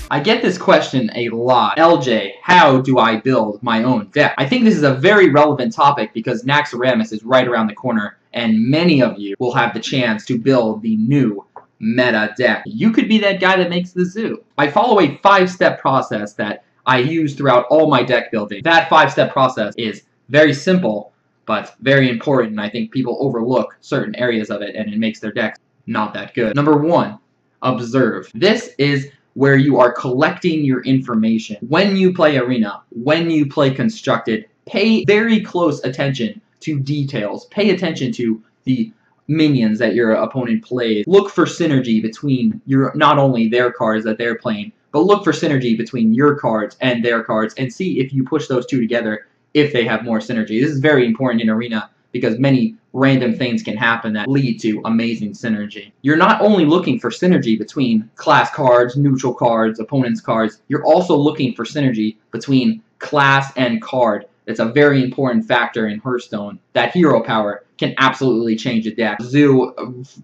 I get this question a lot. LJ, how do I build my own deck? I think this is a very relevant topic because Naxxramas is right around the corner, and many of you will have the chance to build the new meta deck. You could be that guy that makes the zoo. I follow a 5-step process that I use throughout all my deck building. That 5-step process is very simple, but very important. I think people overlook certain areas of it, and it makes their decks not that good. Number 1, observe. This is where you are collecting your information. When you play Arena, when you play Constructed, pay very close attention to details. Pay attention to the minions that your opponent plays. Look for synergy between not only their cards that they're playing, but look for synergy between your cards and their cards, and see if you push those two together, if they have more synergy. This is very important in Arena because many random things can happen that lead to amazing synergy. You're not only looking for synergy between class cards, neutral cards, opponent's cards, you're also looking for synergy between class and card. It's a very important factor in Hearthstone. That hero power can absolutely change a deck. Zoo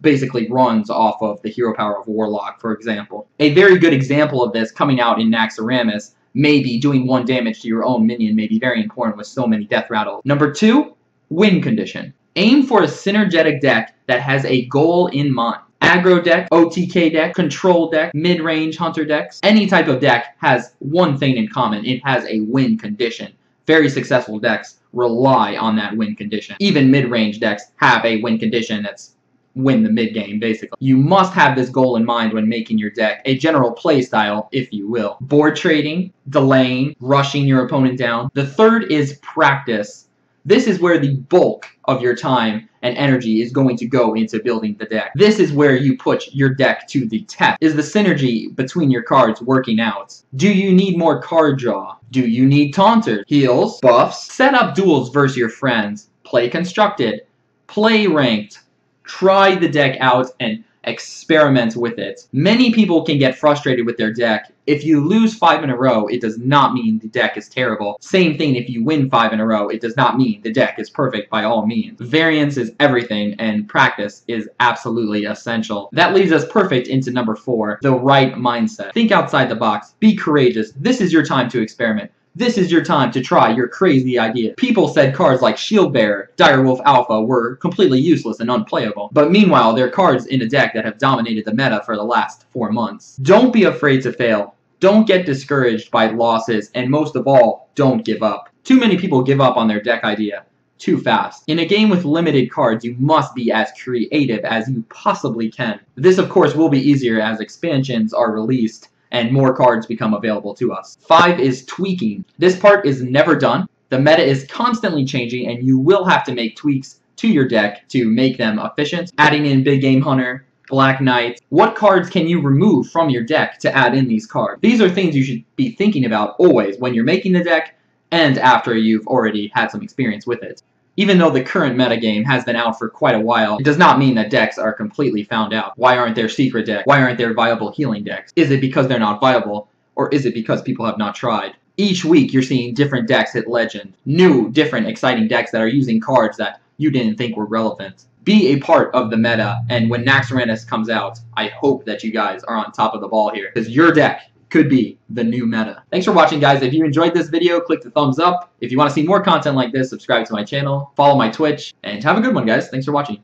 basically runs off of the hero power of Warlock, for example. A very good example of this coming out in Naxxramas, maybe doing 1 damage to your own minion may be very important with so many death rattles. Number 2, win condition. Aim for a synergetic deck that has a goal in mind. Aggro deck, OTK deck, control deck, mid-range hunter decks. Any type of deck has one thing in common. It has a win condition. Very successful decks rely on that win condition. Even mid-range decks have a win condition that's win the mid-game, basically. You must have this goal in mind when making your deck, a general play style, if you will. Board trading, delaying, rushing your opponent down. The third is practice. This is where the bulk of your time and energy is going to go into building the deck. This is where you put your deck to the test. Is the synergy between your cards working out? Do you need more card draw? Do you need taunters, heals, buffs? Set up duels versus your friends. Play constructed. Play ranked. Try the deck out and experiment with it. Many people can get frustrated with their deck. If you lose 5 in a row, it does not mean the deck is terrible. Same thing if you win 5 in a row, it does not mean the deck is perfect by all means. Variance is everything, and practice is absolutely essential. That leads us perfect into number 4, the right mindset. Think outside the box. Be courageous. This is your time to experiment. This is your time to try your crazy idea. People said cards like Shield Bearer, Direwolf Alpha were completely useless and unplayable, but meanwhile they're cards in a deck that have dominated the meta for the last 4 months. Don't be afraid to fail. Don't get discouraged by losses, and most of all, don't give up. Too many people give up on their deck idea too fast. In a game with limited cards, you must be as creative as you possibly can. This of course will be easier as expansions are released and more cards become available to us. 5 is tweaking. This part is never done. The meta is constantly changing, and you will have to make tweaks to your deck to make them efficient. Adding in Big Game Hunter, Black Knight. What cards can you remove from your deck to add in these cards? These are things you should be thinking about always when you're making the deck and after you've already had some experience with it. Even though the current metagame has been out for quite a while, it does not mean that decks are completely found out. Why aren't there secret decks? Why aren't there viable healing decks? Is it because they're not viable, or is it because people have not tried? Each week you're seeing different decks hit legend. New, different, exciting decks that are using cards that you didn't think were relevant. Be a part of the meta, and when Naxxramas comes out, I hope that you guys are on top of the ball here, because your deck could be the new meta. Thanks for watching, guys. If you enjoyed this video, click the thumbs up. If you want to see more content like this, subscribe to my channel, follow my Twitch, and have a good one, guys. Thanks for watching.